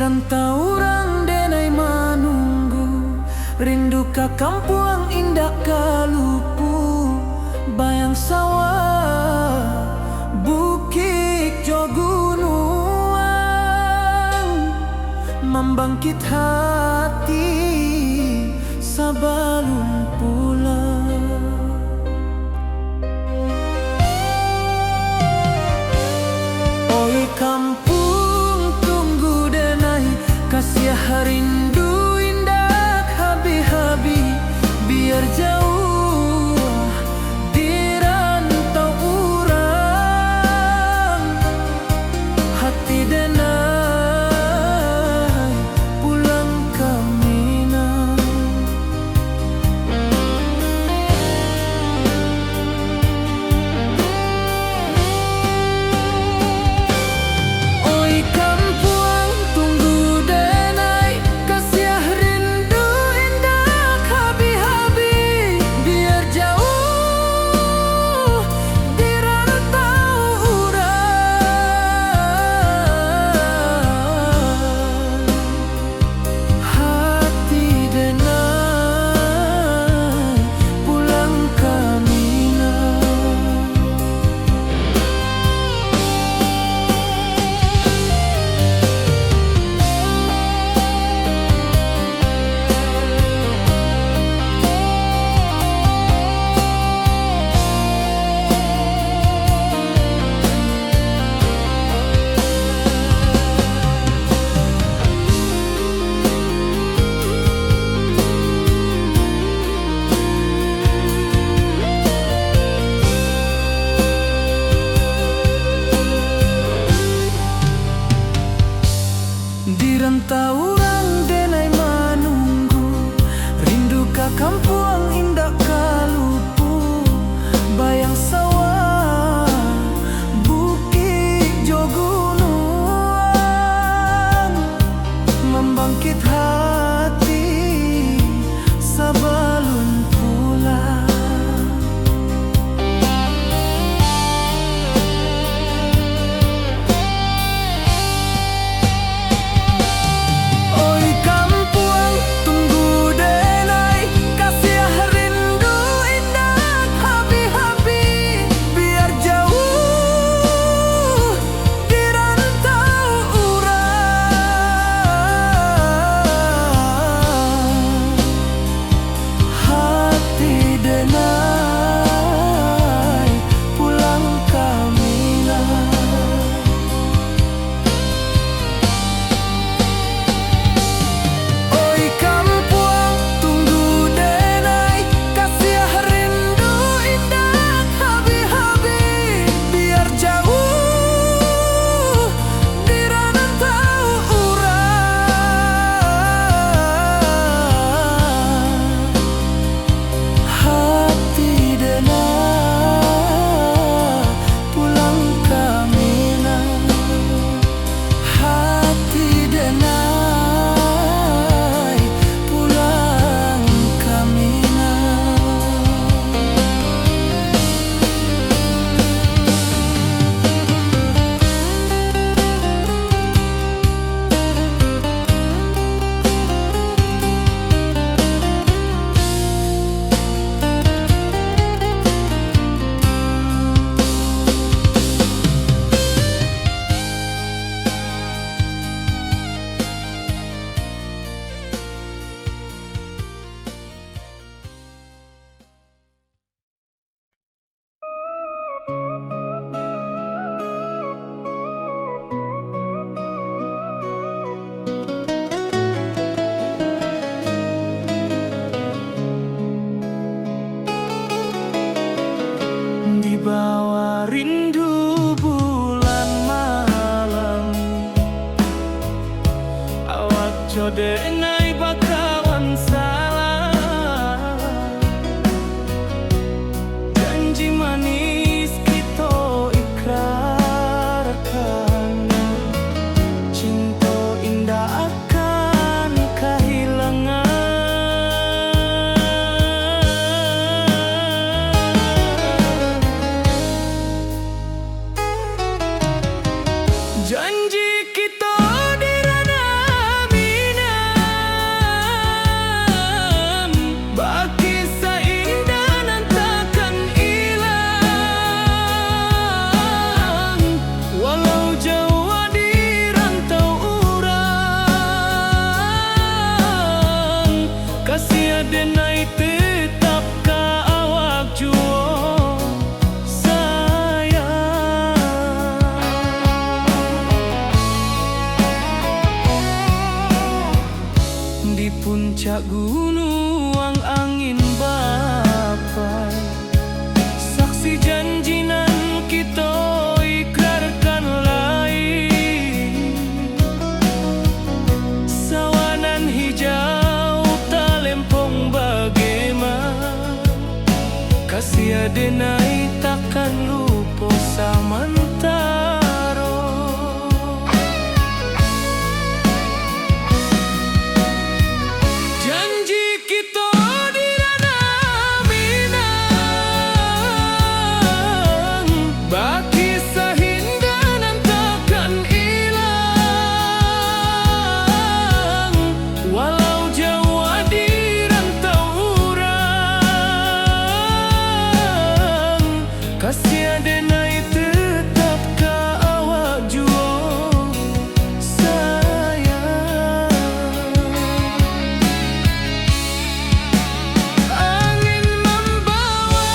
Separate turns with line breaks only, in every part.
rantau orang denai manunggu, rindu ka kampung indah kalupu, bayang sawah, bukit jo gunung, membangkit hati sabalun pulang. Oi kampung tunggu denai, kasih rindu indah habi-habi, biar jauh di rantau urang, hati denai pulang ke Minang. Oi kampung tunggu denai, kasih rindu indah habi-habi, biar jauh di rantau urang, hati denai pulang ke Minang. Di rantau orang denai manunggu, rindu ka kampung indah kalupu, bayang sawah, bukit jo gunung, membangkit hati sabalun pulang. Oi kampung tunggu denai, kasih rindu indah habi-habi, biar jauh di rantau urang, hati denai pulang ke Minang. Oi kampung tunggu denai, kasih rindu indah habi-habi, biar jauh di rantau urang, hati denai pulang ke Minang, hati denai pulang ke Minang. Di bawah rindu bulan malam, awak jo denai bakawan salah, janji manis kita ikrarkan, cinta indah akan kehilangan. Janji kita di ranah puncak gunung angin bapai, saksi janji nan kita ikrarkan lain. Sawanan hijau talempong bagaimana, kasih adenai takkan lupa samantaro. Janji kita di ranah Minang, baki sahindanan takkan hilang. Walau jauh di rantau urang, kasih adenai tetap ka awak jua sayang. Angin membawa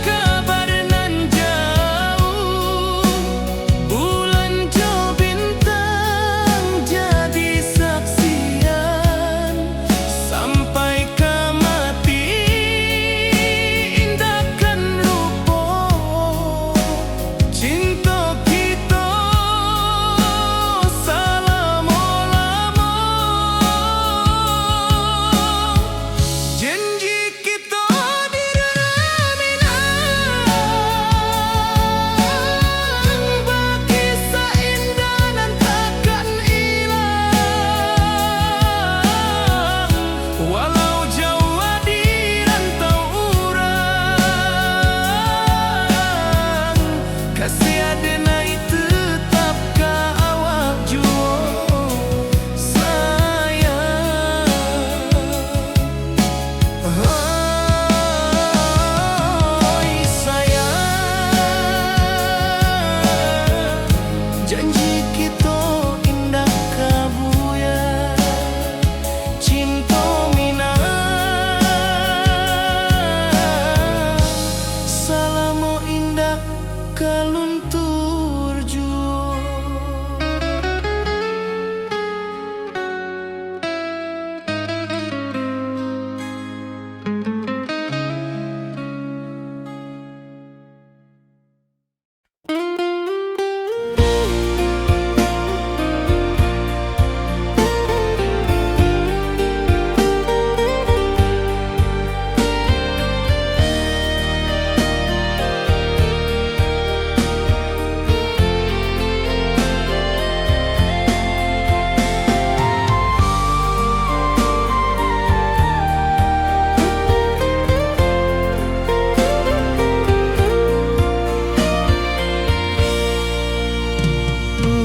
kabar nan jauh, bulan jo bintang jadi saksian. Sampai ke mati indahkan lupa cinta kita selama-lama. Janji kita di ranah Minang, baki seindah nan takkan hilang. Walau jauh di rantau urang, kasih adenai tetap ka awak jua sayang. Oi sayang, janji kita indah kabuya, cinta Minang selama indah kaluntur jua.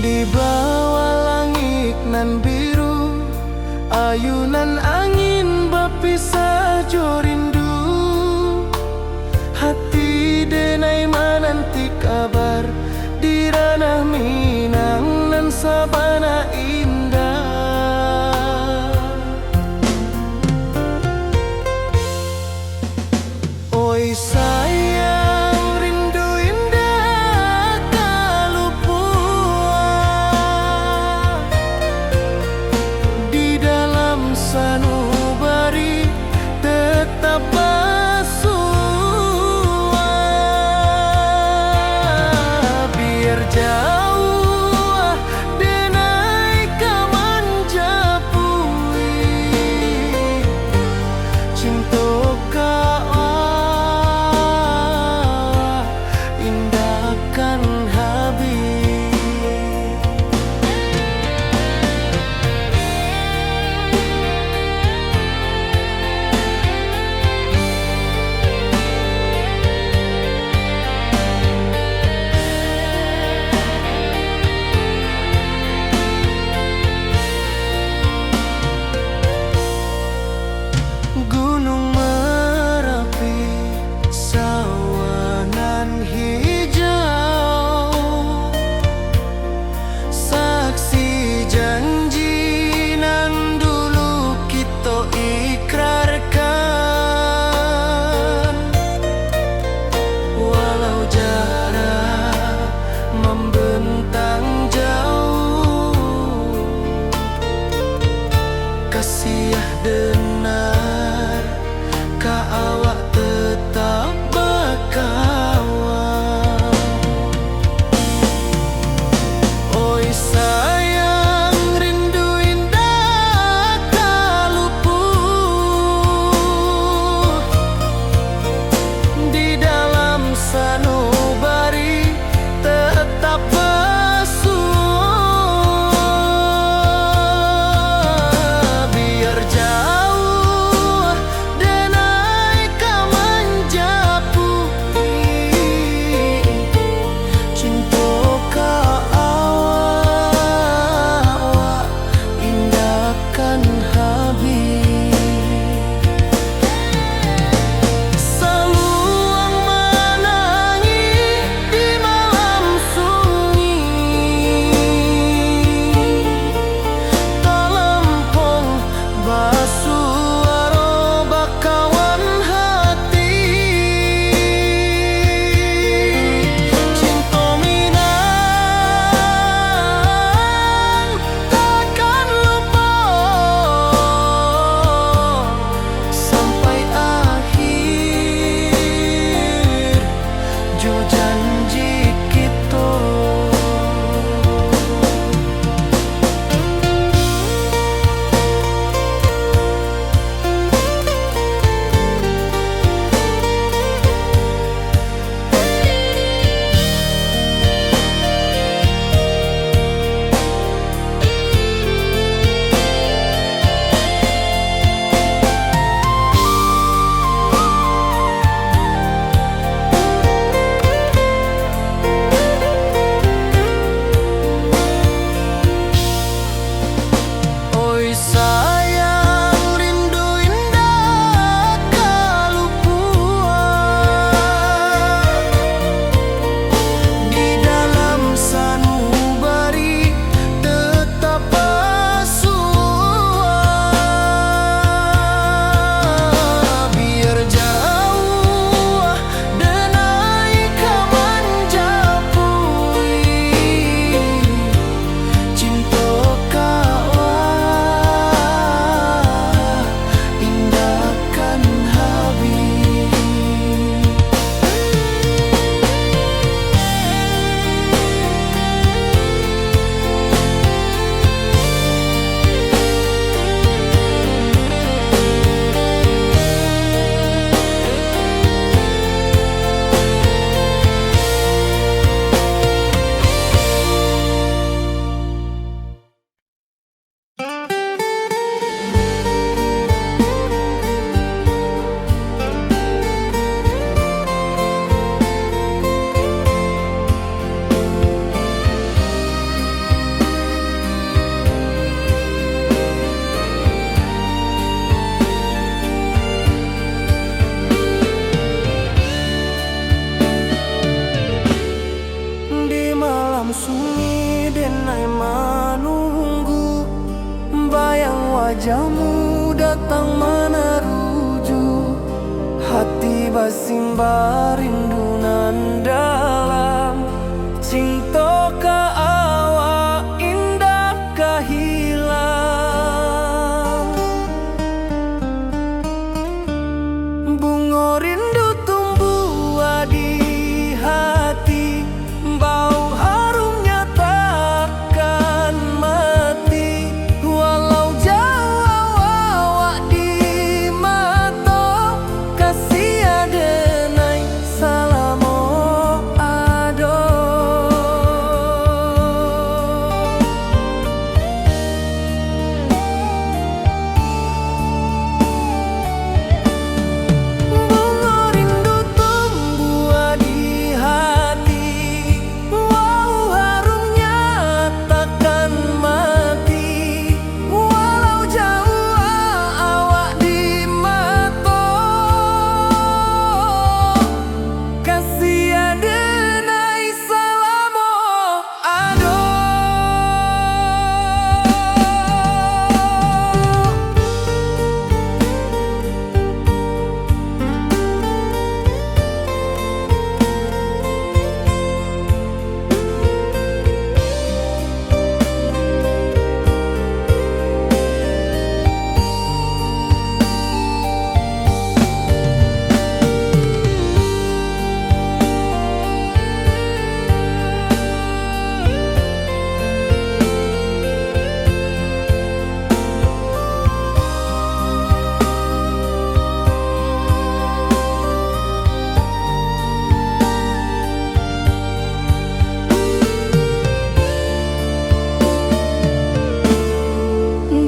Di bawah langit nan biru, ayunan angin berpisah jo rindu. Hati denai menanti kabar di ranah Minang nan sabana indah. Oi sayang, rindu indah kalupua di dalam sanu wajahmu datang meneruju, hati basimba rindu nan dalam. Cinta ka awak indah kahilang. Bunga rindu tumbuh di hati, bau harumnya takkan mati. Walau jauh awak di mata, kasih adenai salamo ado. Bunga rindu tumbuh di hati, wow harumnya takkan mati. Walau jauh awak di mata, kasih adenai salamo ado.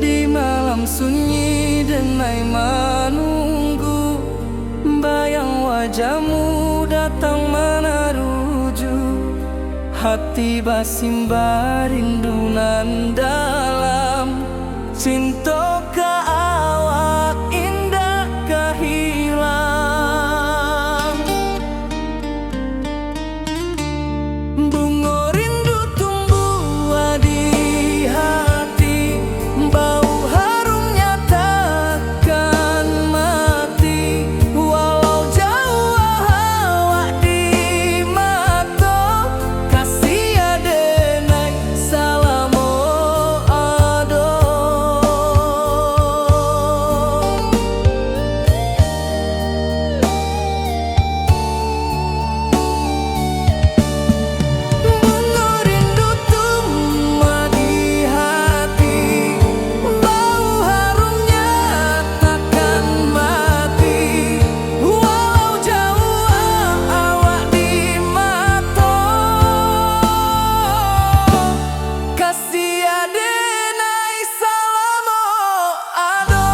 Di malam sunyi denai menunggu, bayang wajahmu datang meneruju, hati basimba rindu nan dalam. Cinta ka awak indah kahilang. Bunga rindu tumbuh di hati, bau harumnya takkan mati. Walau jauh awak di mata, kasih adenai salamo ado. Bunga rindu tumbuh di hati, bau harumnya takkan mati. Walau jauh awak di mata, kasih adenai salamo ado.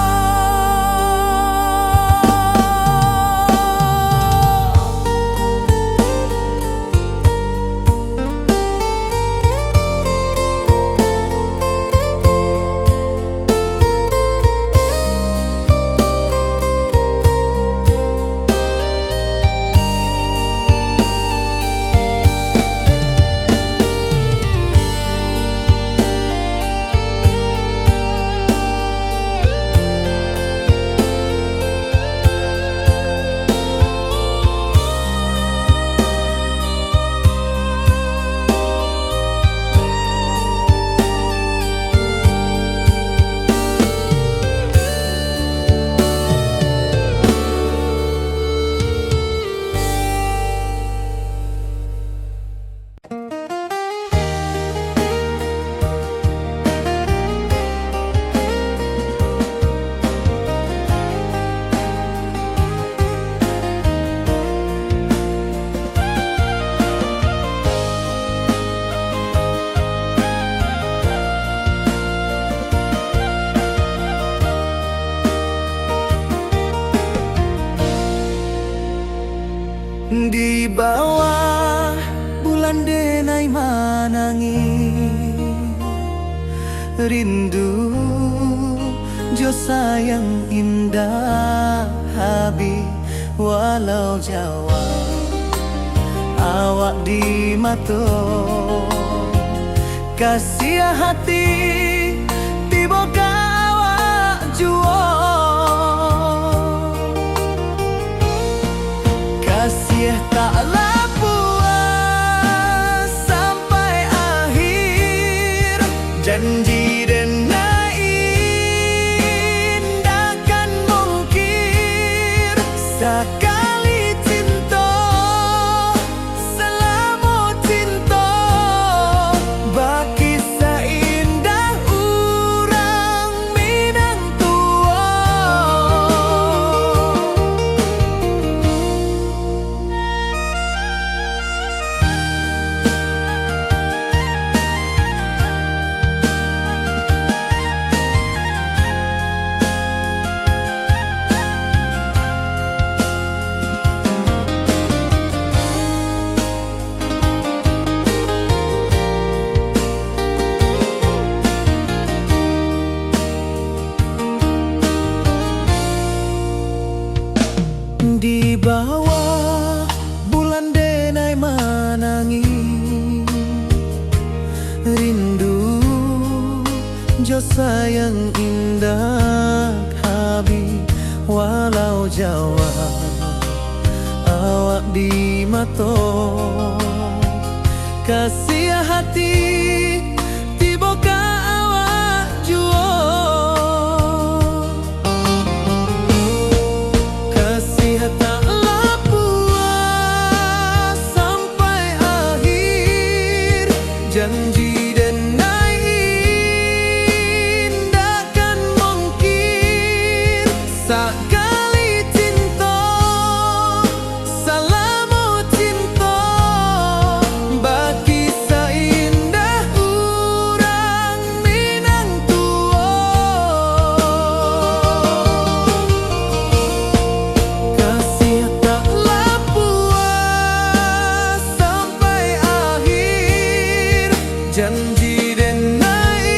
Di bawah bulan denai manangi, rindu jo sayang indah habi. Walau jawa awak di mata, kasih hati tiba kawa juo. Kasih taklah puas sampai akhir, janji denai indakan mungkir. Sekali cinta selama cinta, baki seindah urang Minang tua. Di bawah bulan denai manangi, rindu jo sayang indah habi. Walau Jawa awak di mato, kasih hati tiba ka awak juo. Kasih taklah puas sampai akhir, janji denai indakan mungkir. Sekali cinta selama cinta, baki seindah urang Minang tua. Kasih taklah puas sampai akhir, janji denai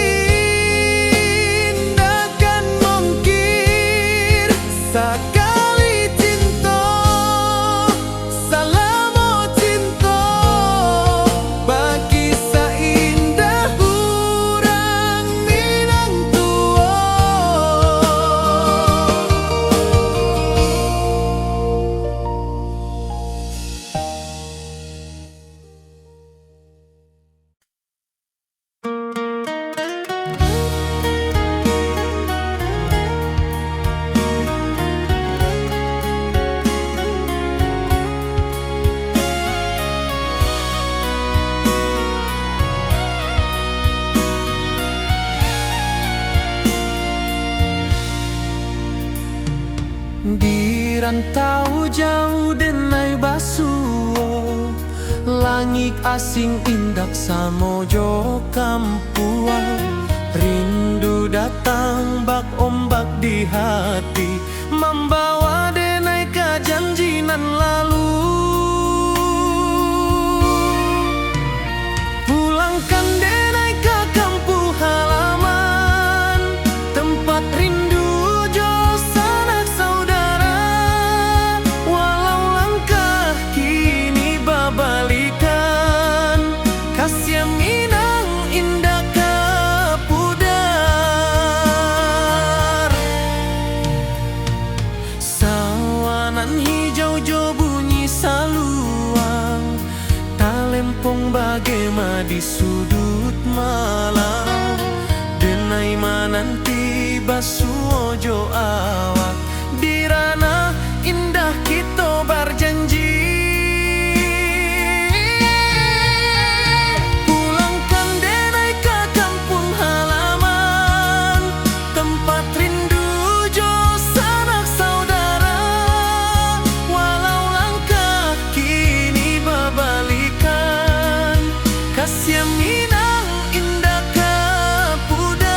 indakan mungkir. Sekali cinta selama cinta, baki seindah urang Minang tua. Di rantau jauh denai basuo, langit asing indak samojo kampuan. Rindu datang bak ombak di hati, membawa denai ke janji nan lalu. Pulangkan denai ke kampung halaman, tempat rindu jo sanak saudara. Walau langkah kini babalikan, kasih Minang indah kapudar. Sawanan hijau jo bunyi saluang, talempong bagema di sudut malam. Denai mananti basuo jo awak, di ranah indah kita berjanji. Pulangkan denai ke kampung halaman, tempat rindu jo sanak saudara. Walau langkah kini babalikan, kasih Minang indah kapudar.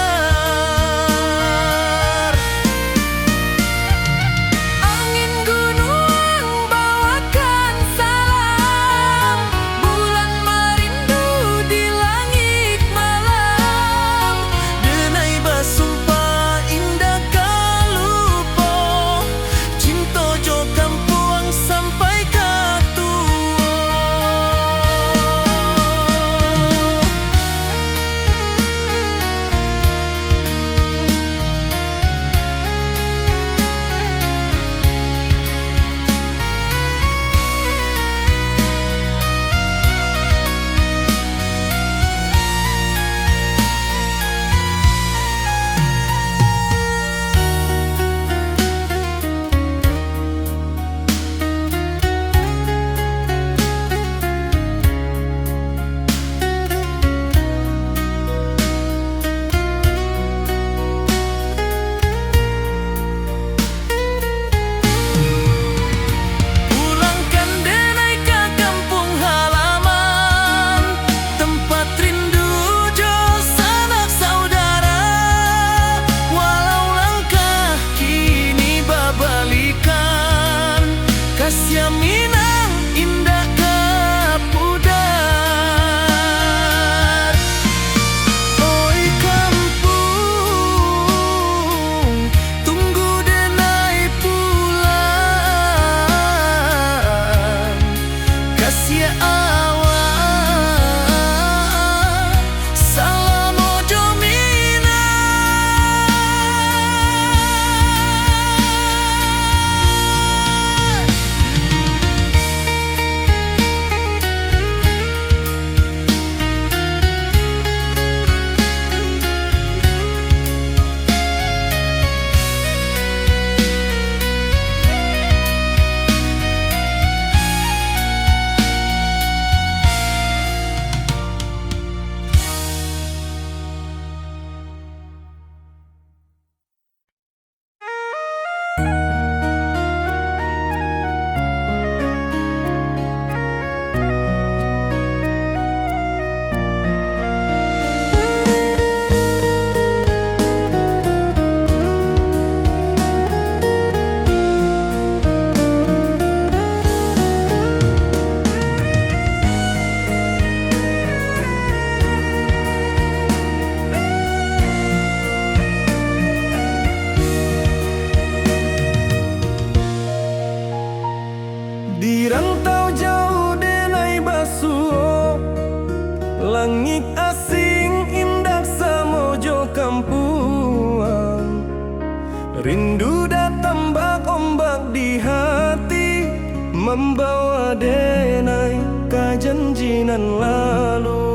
membawa denai ka janjinan lalu.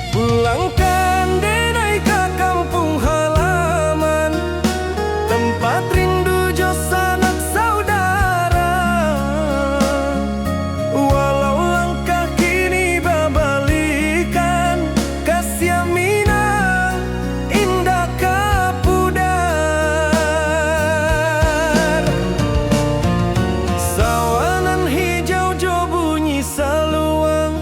Pulangkan denai ka kampung halaman, tempat rindu jo sanak saudara. Walau langkah kini babalikan, kasih minang indah ka pudar. Sawanan hijau jo bunyi saluang,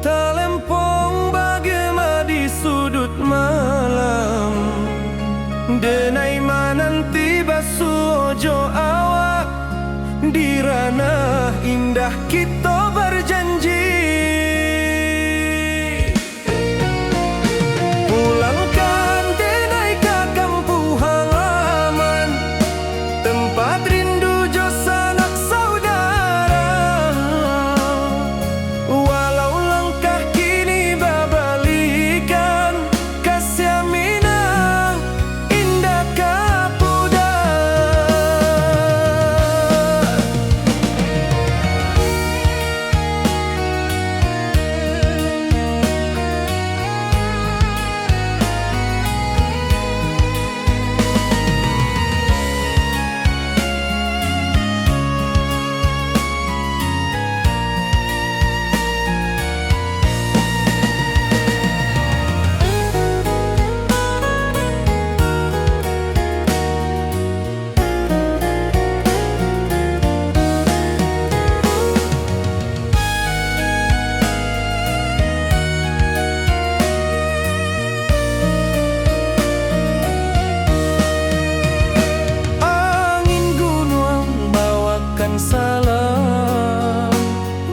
talempong bagema di sudut malam. Denai mananti basuh jo awak, di ranah indah kita berjanji. Pulangkan denai ka kampung halaman, tempat rindu jo sanak saudara. Walau langkah kini babalikan, kasih minang indah ka pudar. Angin gunung bawakan salam,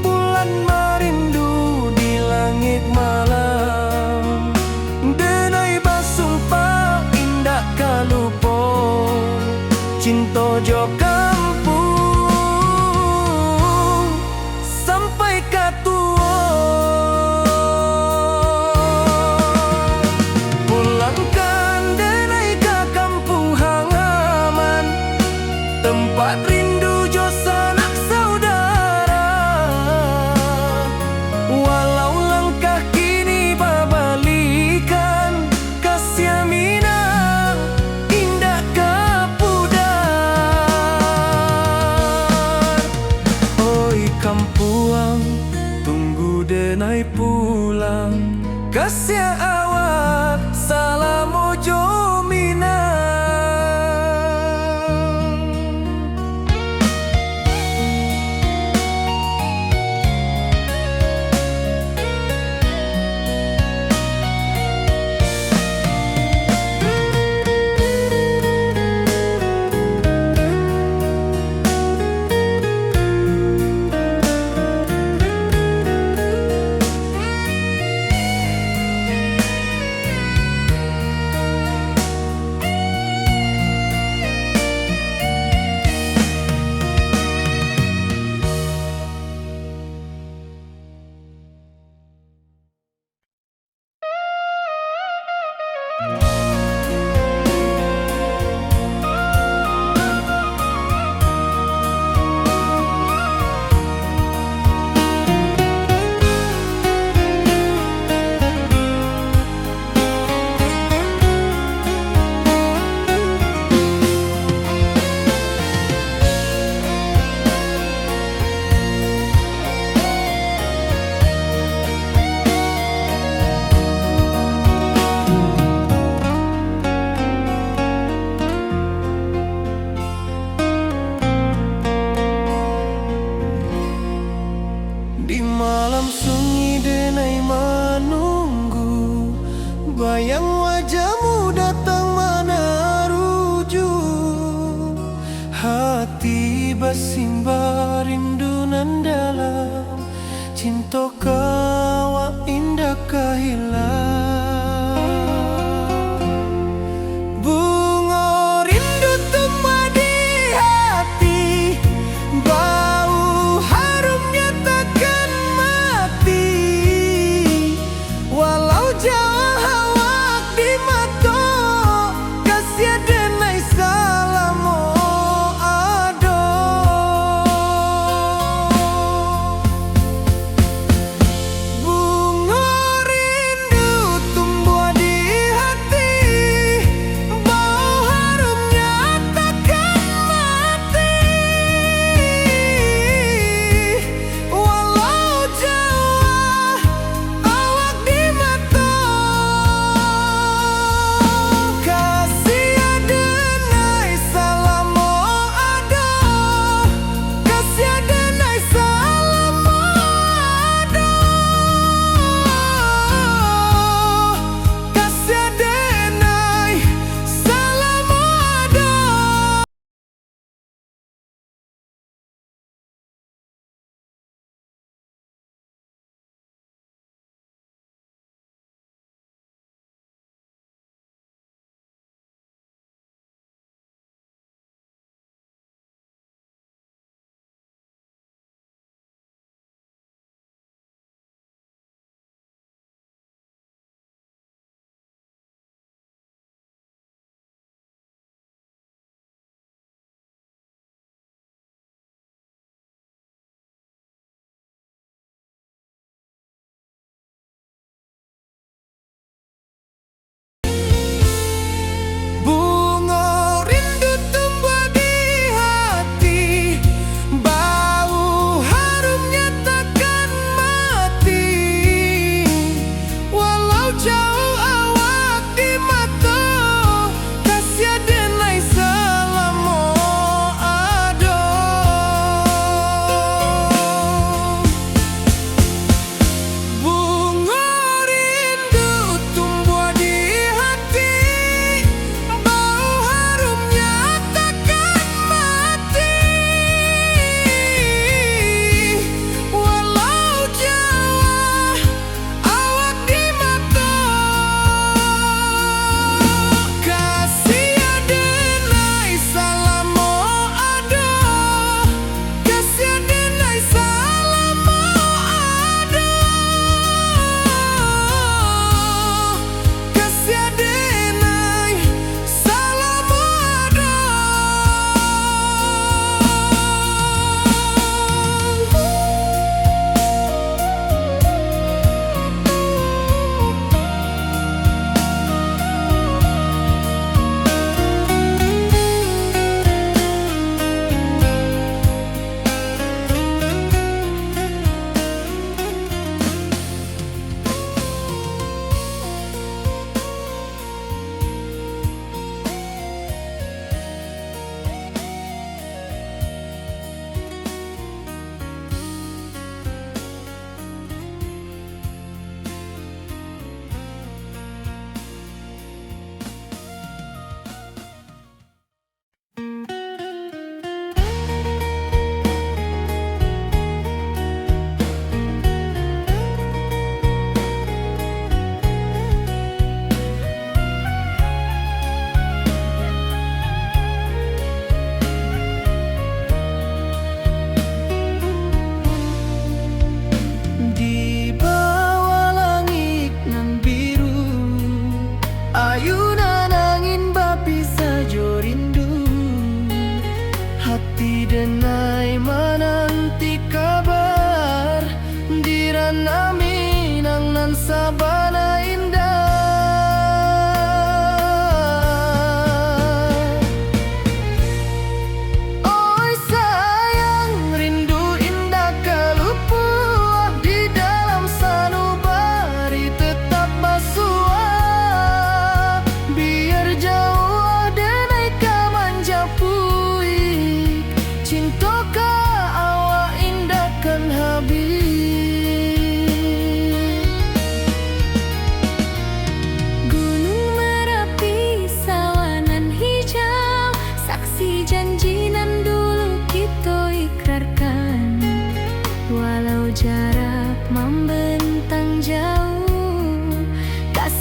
bulan merindu di langit malam. Denai basumpah indah kalupo, cinta jo kampung sampai katua. Pulangkan denai ka kampung halaman, tempat rindu jo sanak saudara. Walau langkah kini babalikan, kasih minang indah ka pudar. Oi kampuang, tunggu denai pulang, kasih awak salam ojo minang. Di malam sunyi denai menunggu, bayang wajahmu datang meneruju. Hati bersimbar rindu nan dalam, cinta kawa indah kehilang. Bunga rindu tumbuh di hati, bau harumnya takkan mati. Walau jauh awak di mata, kasih denai salam.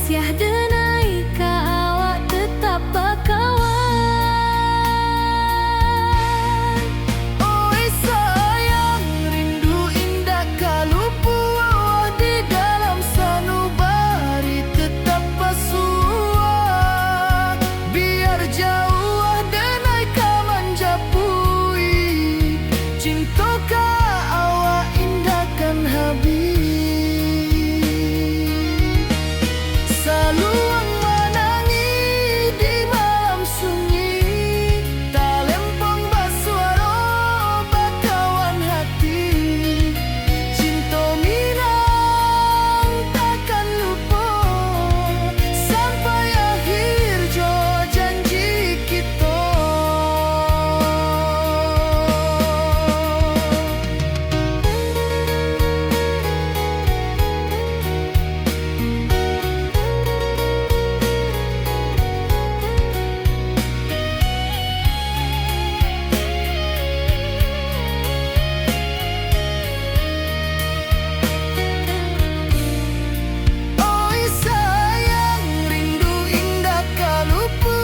kasiah denai ka awak tetap bakawan.
Oi sayang, rindu indah kalupu awak di dalam sanubari tetap pasuah. Biar jauh denai ka manjapui, cinta ka awak indahkan habis. Saluang menangi di malam sunyi, talempong basuaro bakawan hati. Cinta minang takkan lupa sampai akhir jo janji kita. Oi sayang, rindu indah kalupu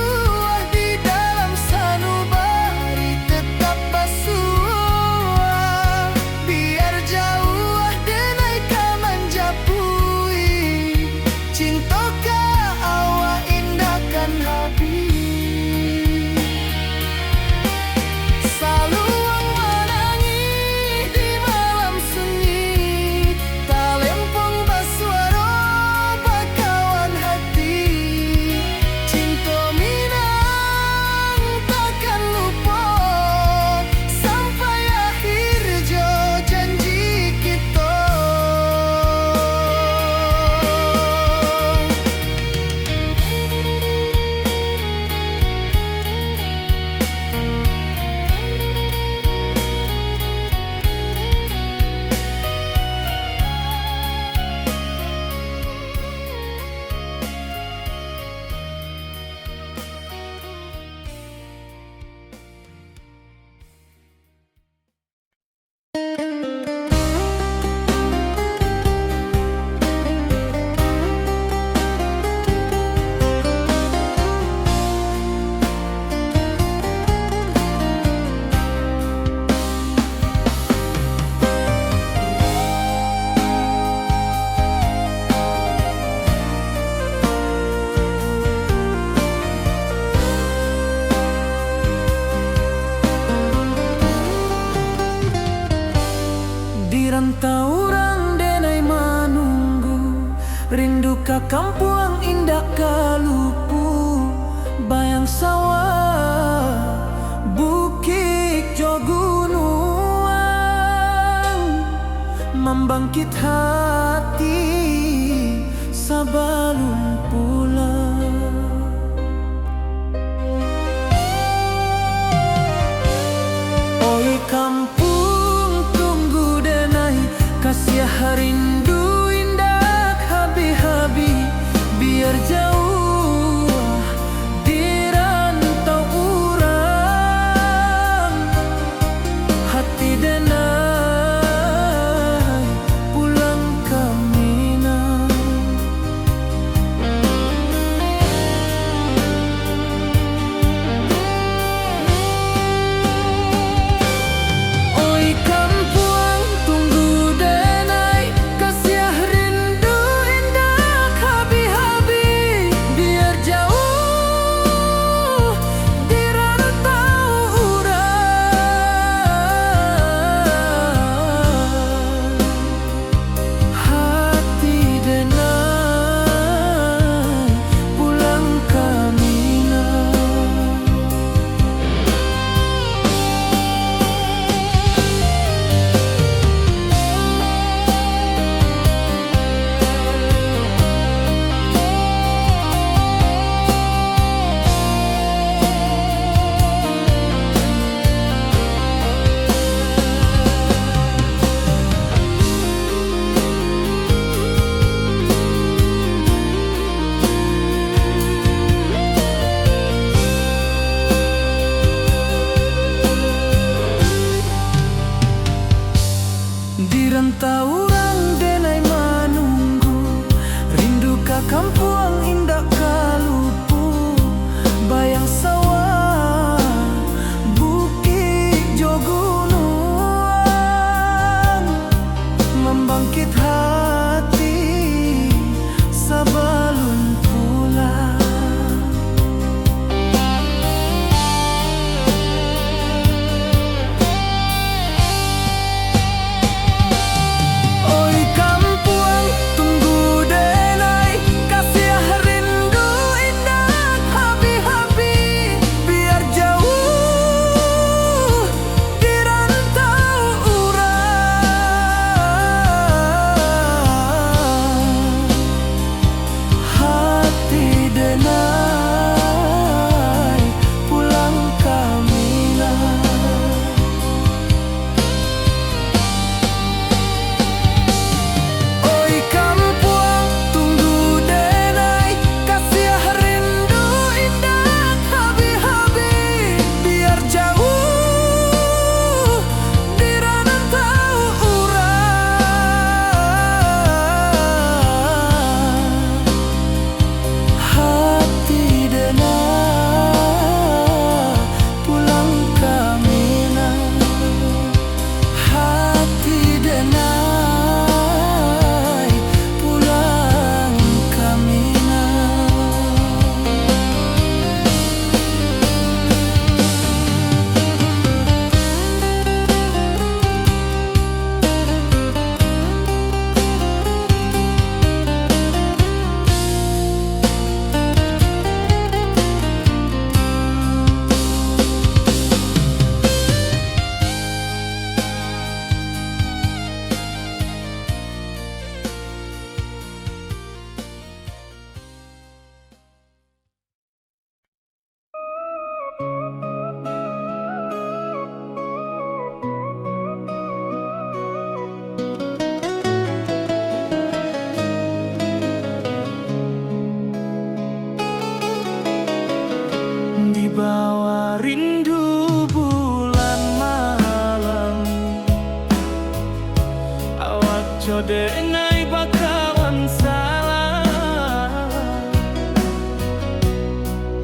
di dalam sanubari tetap basuah. Biar jauh denai ka manjapui, cinta ka awak indahkan habis. Saluang menangi di malam sunyi, talempong basuaro bakawan hati. Cinta minang takkan lupa sampai akhir jo janji kita. Di rantau orang denai menunggu, rindu ka kampung indah kalupu. Bayang sawah, bukit jo gunung, membangkit hati sebelum pulang. Oi kampung tunggu denai, kasiah rindu indah habi-habi. Biar jauh di rantau urang, hati denai pulang ke Minang. Kampung indah kalupu, bayang sawah, bukit jo gunung, membangkit hati sebelum pulang. Oi kampung tunggu denai, kasih rindu indah habi-habi, biar jauh di rantau urang. Hati denai pulang kamina. Oi kampung tunggu denai, kasih rindu indah habi-habi, biar jauh di rantau urang. Hati denai pulang kamina. Hati denai pulang kamina. Di bawah rindu bulan malam, awak jodenai bakawan salah.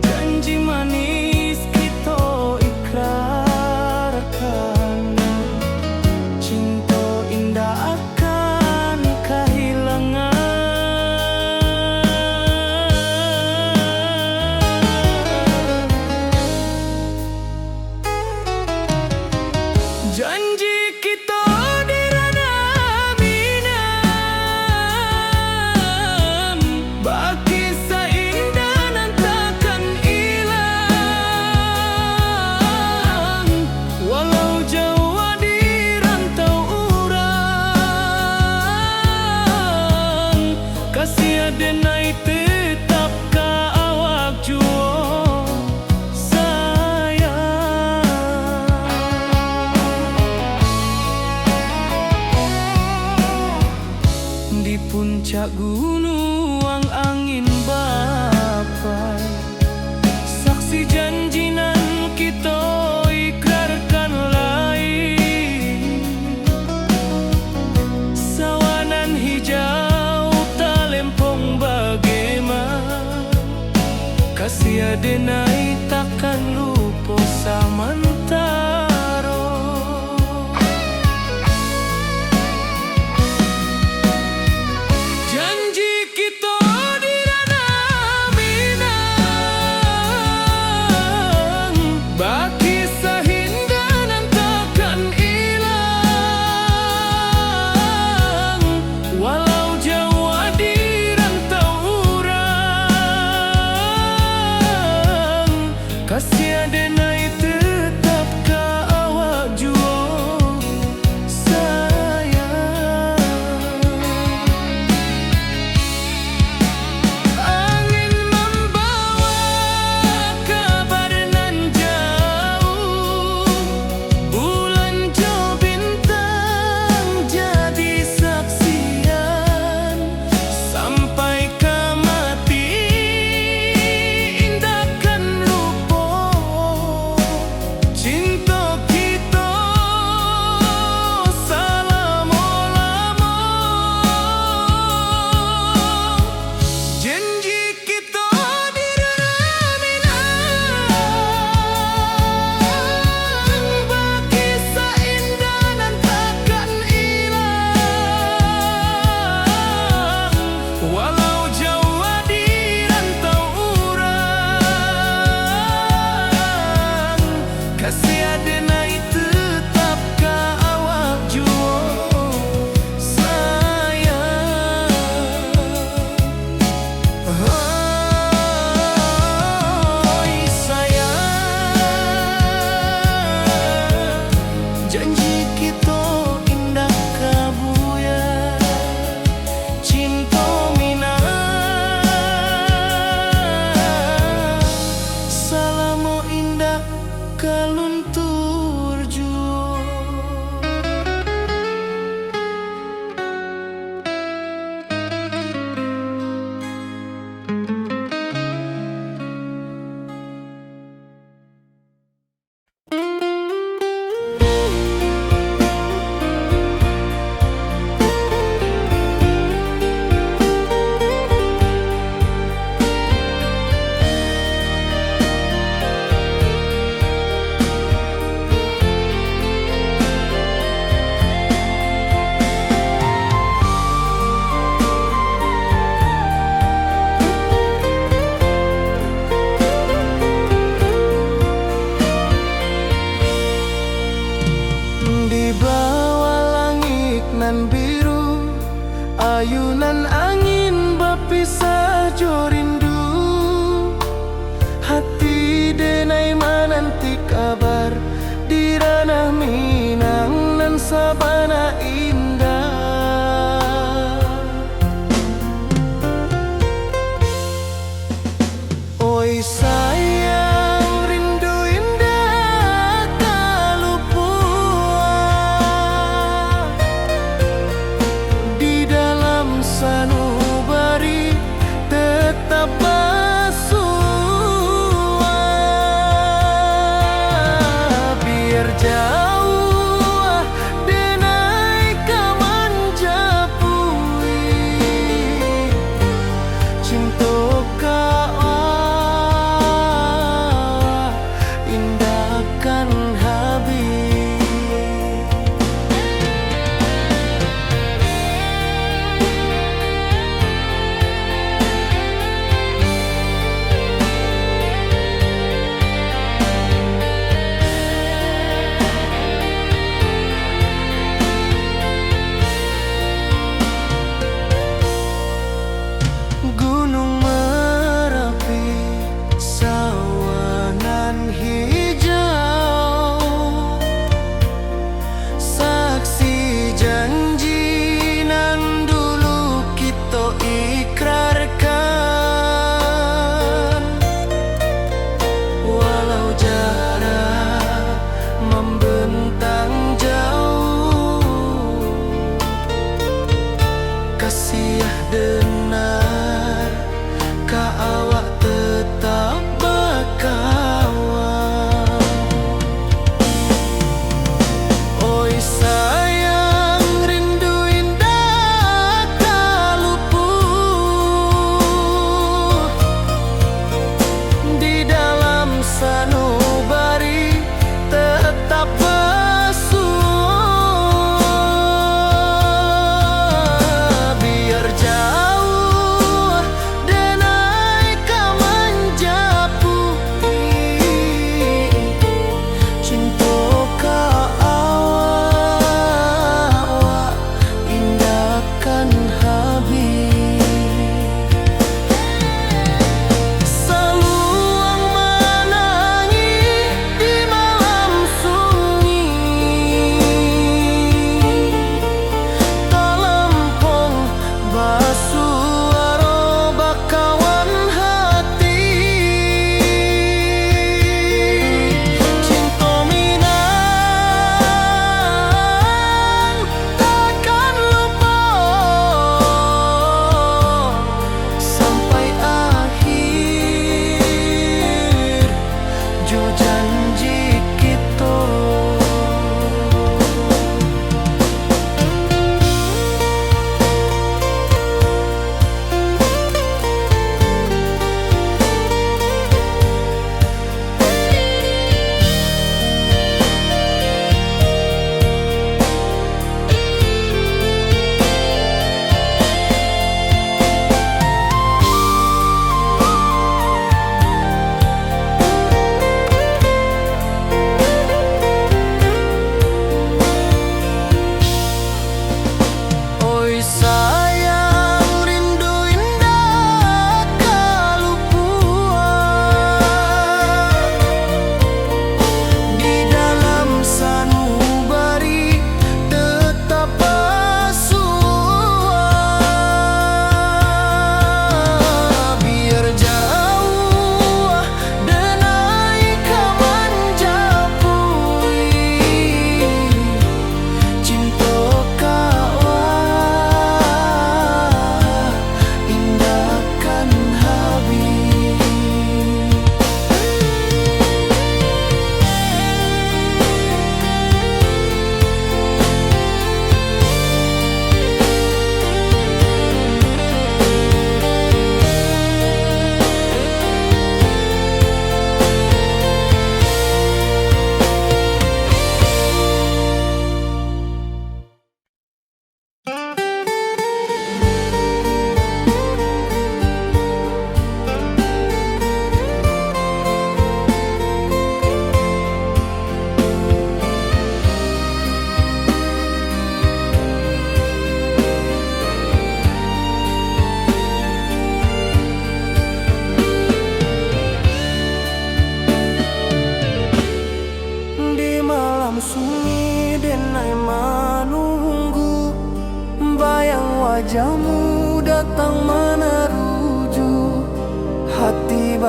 Janji manis kita ikrarkan, cinta indah akan kehilangan. Janji kita di ranah minam, baki seindah nan takkan hilang, walau jauh di rantau urang. Kasih denai tetap ka awak juo sayang. Di puncak gunung angin bapai, saksi janji nan kita ikrarkan lain. Sawanan hijau talempong bagaimana, kasih denai takkan lupa samantara. Janji kita di ranah minang, baki sahinda nan takkan hilang, walau jauh di rantau urang. Kasih denai tetap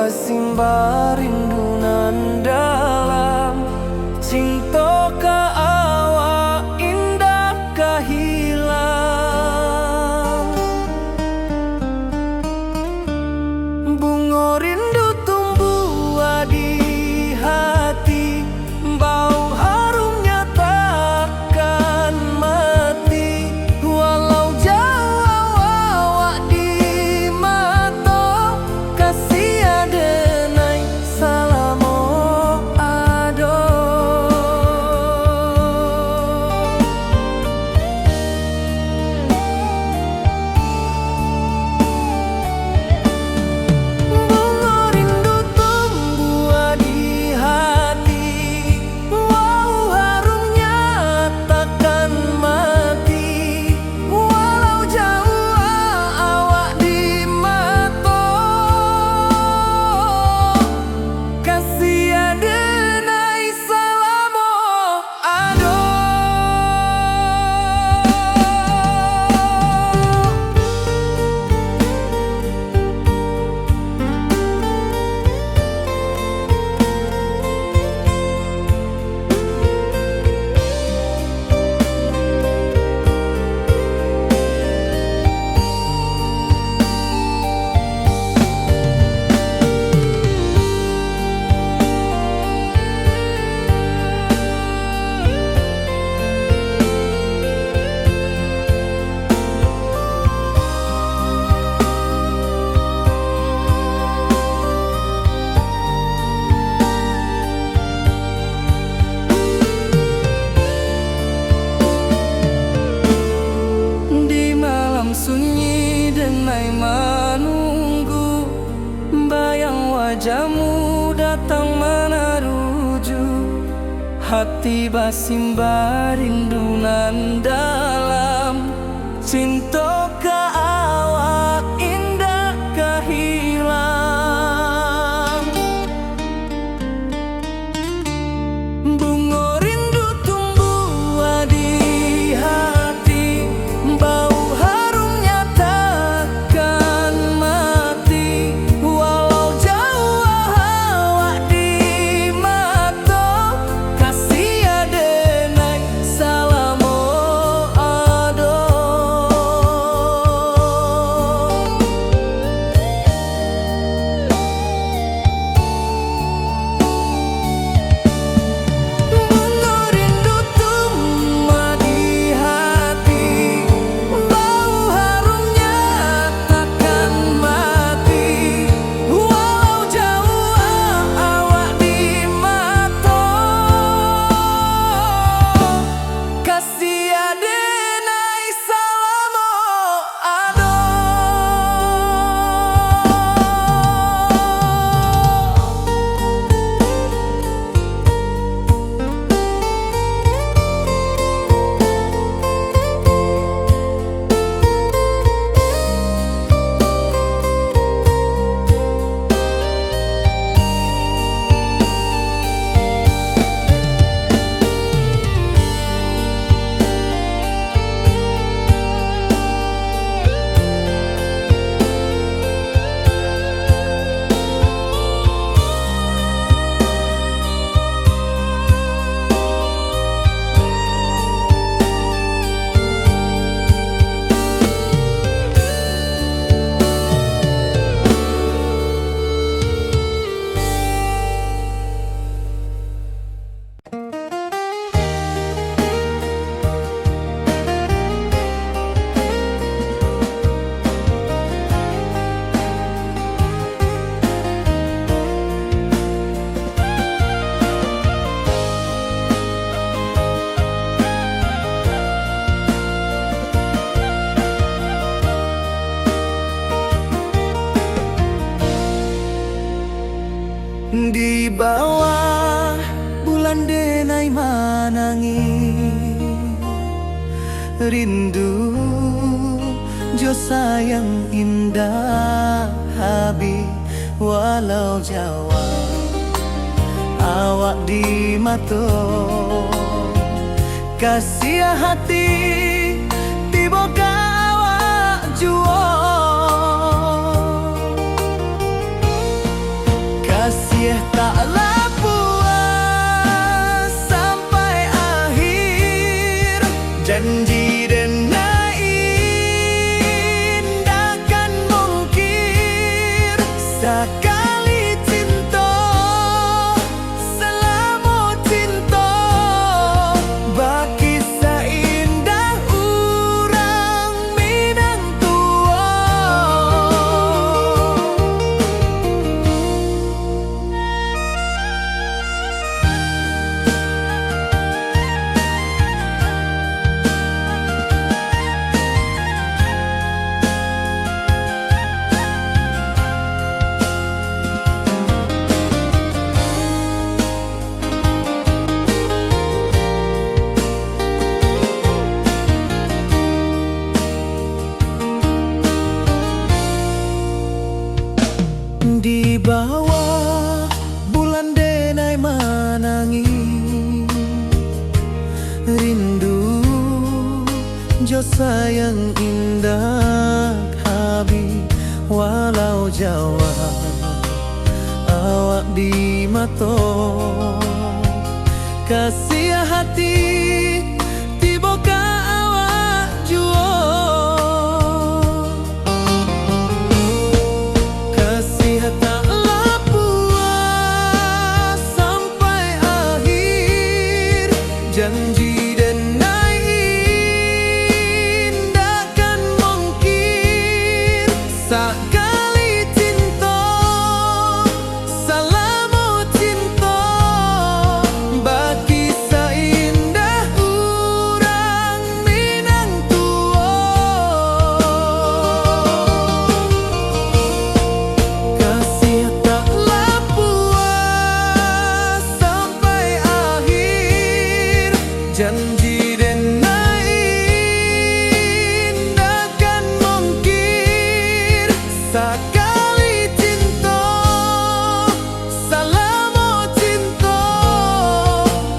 basimba rindu nan dalam, cinta ka awak indah kahilang. Bunga rindu tumbuh di hati, bau harumnya takkan mati. Walau jauh awak di mata, kasih adenai salamo ado. Bunga rindu tumbuh di hati, wow harumnya takkan mati. Walau jauh awak di mata, kasih adenai salamo ado. Di malam sunyi denai menunggu, bayang wajahmu datang meneruju. Hati basimba rindu nan dalam, cinta ka awak indah kahilang. Bunga rindu tumbuh di hati, bau harumnya takkan mati. Walau jauh awak di mata, kasih adenai salamo ado. Bunga rindu tumbuh di hati, bau harumnya takkan mati. Walau jauh awak di mata, kasih adenai salamo ado. Di bawah bulan denai manangi, rindu jo sayang indah habi. Walau jawa awak di mata, kasih hati tiba ka awak jua. kasih taklah puas sampai akhir. Janji denai indah kan mungkir. Sekali cinta selama cinta, baki seindah urang Minang tua. Di bawah bulan denai manangi, rindu jo sayang indah habi. Walau Jawa awak di mato, kasih hati tiba ka awak juo. Kasih taklah puas sampai akhir. Janji denai indah kan mungkir. Sekali cinta selama cinta, baki seindah urang Minang tua. Kasih taklah puas sampai akhir. Janji denai indah kan mungkir. Sekali cinta selama cinta,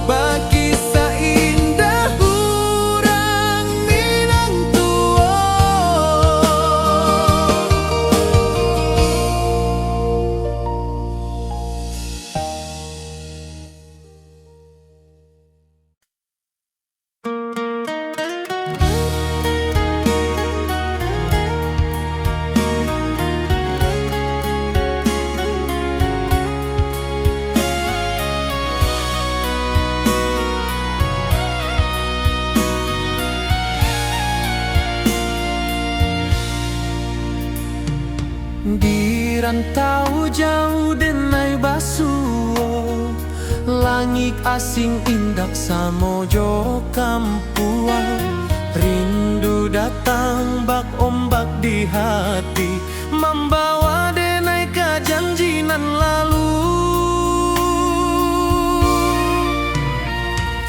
baki seindah urang Minang tua. Di rantau jauh denai basuo, langit asing indak samojo kampuan. Rindu datang bak ombak di hati, membawa denai ke janji nan lalu.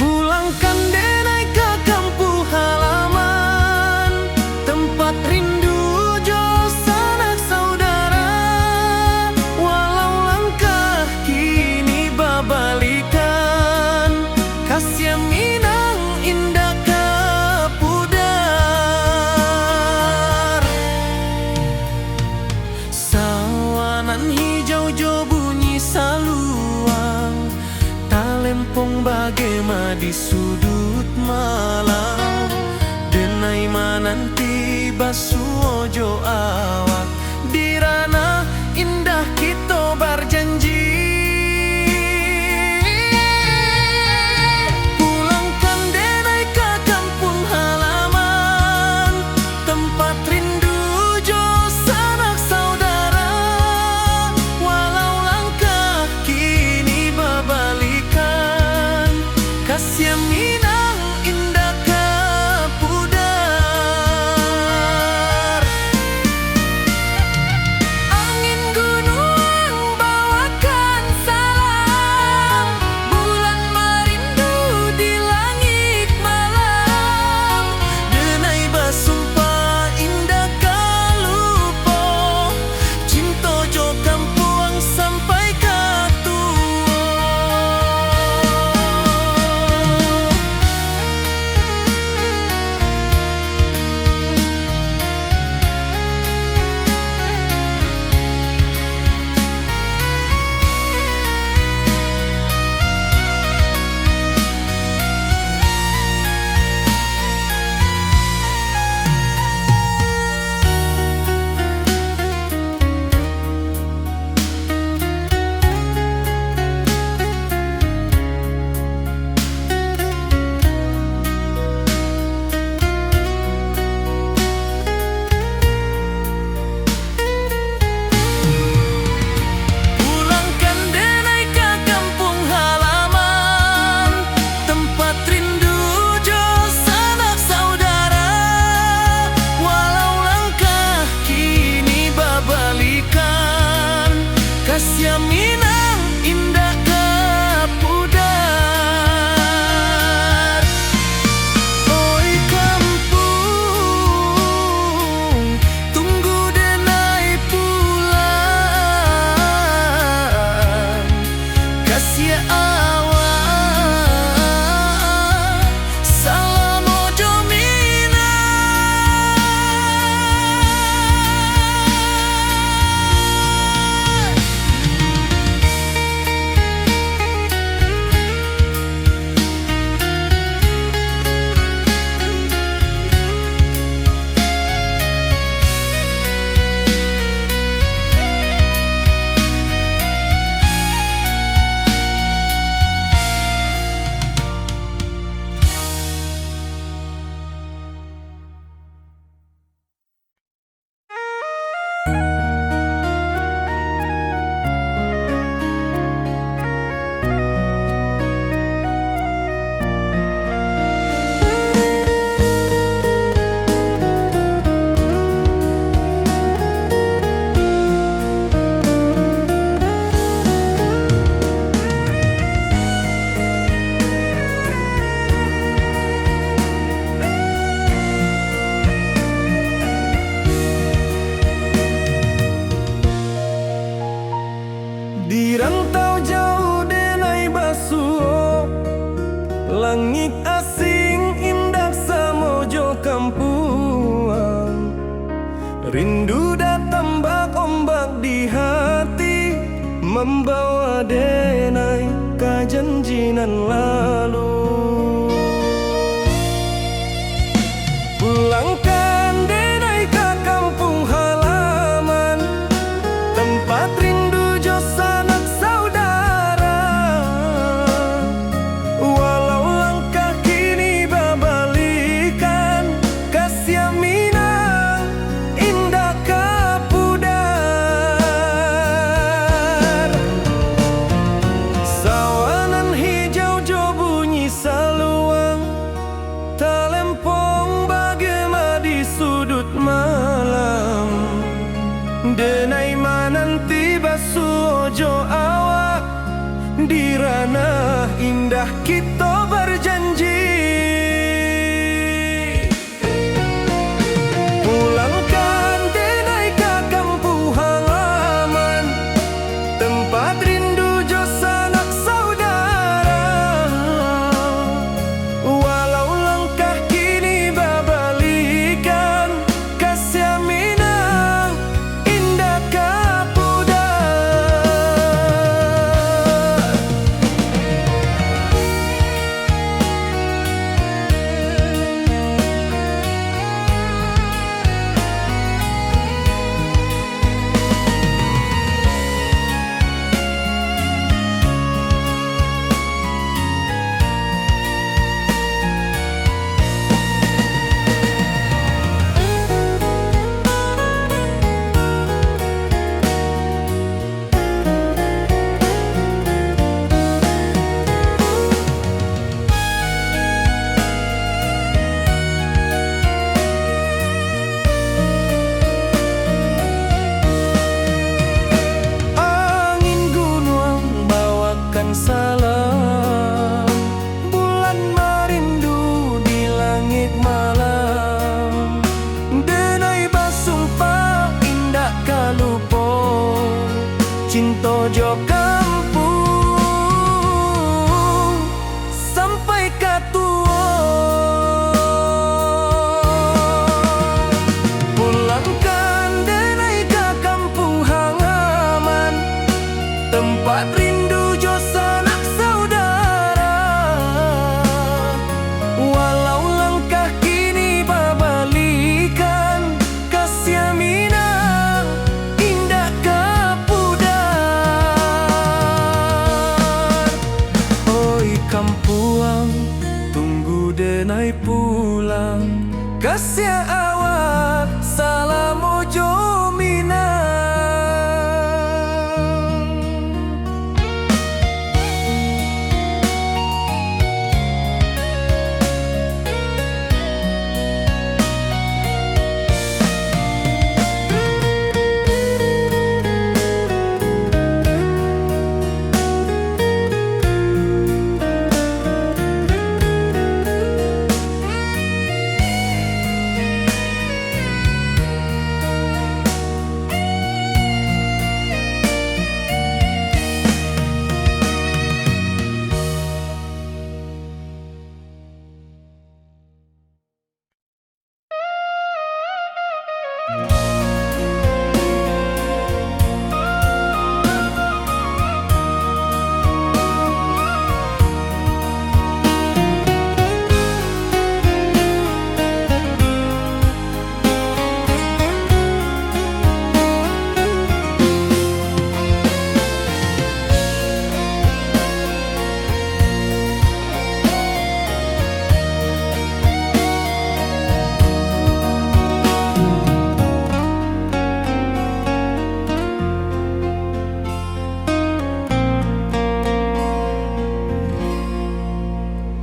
Pulangkan denai ke kampung halaman, tempat rindu jo sanak saudara. Walau langkah kini babalikan, kasih Minang indah ke pudar. Sawanan hijau jo bunyi saluang, talempong bagema di sudut malam. Denai mananti basuo jo awak, di ranah indah kita berjanji. Pulangkan denai ke kampung halaman, tempat rindu jo sanak saudara. Walau langkah kini babalikan, kasih Minang indah ke pudar. Di rantau jauh denai basuh, langit asing indah samojo kampuang. Rindu datang bak ombak di hati, membawa denai ke janjinan lalu. Pulangkan denai ke kampung halaman, tempat rindu jo sanak saudara. Walau langkah kini babalikan, kasih Minang indah kapudar. Sawanan hijau jo bunyi saluang, talempong bagema di sudut malam. Denai mananti basuh ojo awak, di ranah indah kita berjanji. Pulangkan denai ke kampung halaman, tempat rindu jo sanak saudara. Walau langkah kini babalikan, kasih Minang indah kapudar. Angin gunung bawakan salam, bulan merindu di langit malam. Denai basumpah indah kalupo, cinta jo kampung sampai katua. Pulangkan denai ke kampung halaman, tempat rindu jo sanak saudara. Walau langkah kini babalikan, kasih Minang indah kapudar. Oi kampuang, tunggu denai pulang, kasih awak salam ojo Minang.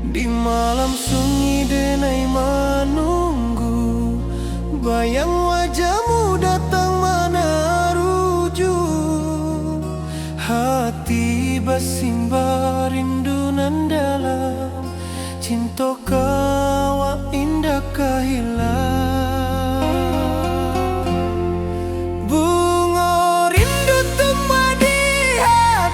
Di malam sunyi denai menunggu, bayang wajahmu datang meneruju. Hati bersimbar rindu nan dalam, cinta kawa indah kahilang. Bunga rindu tumbuh di hati,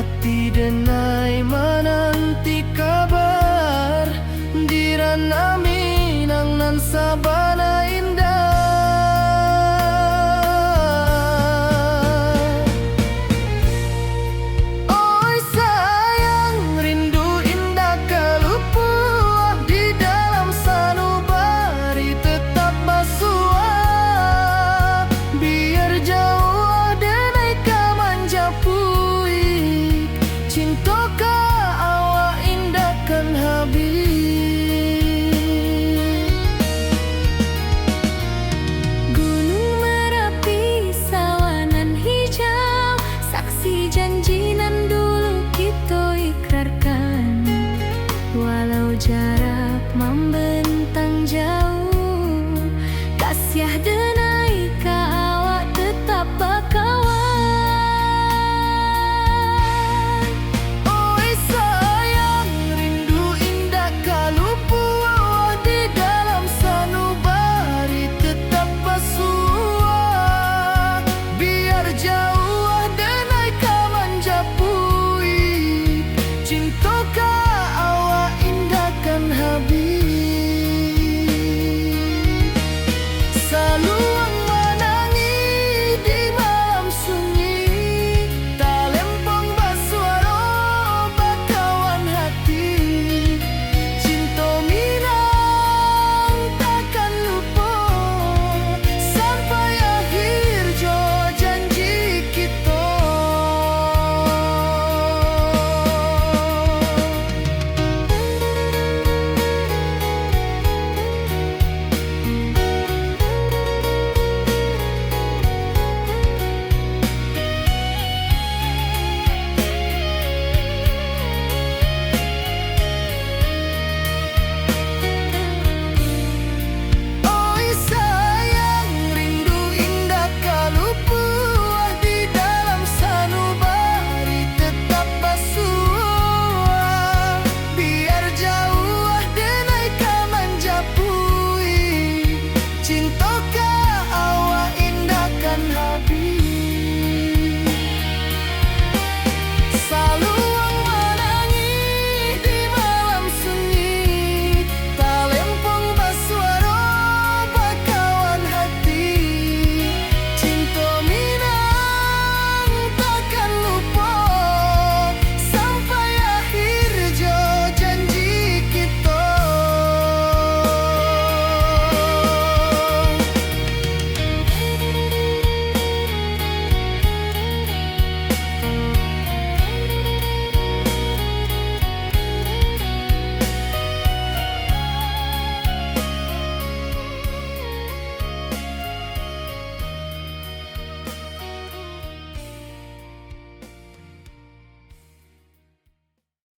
hati denai menanti kabar Dirana Minang nan sabana indah. Oi sayang, rindu indah kalupua di dalam sanubari tetap basua. Biar jauh denai kamanjapui, cintoka awak indahkan habis.
Gunung Merapi, sawanan hijau, saksi janji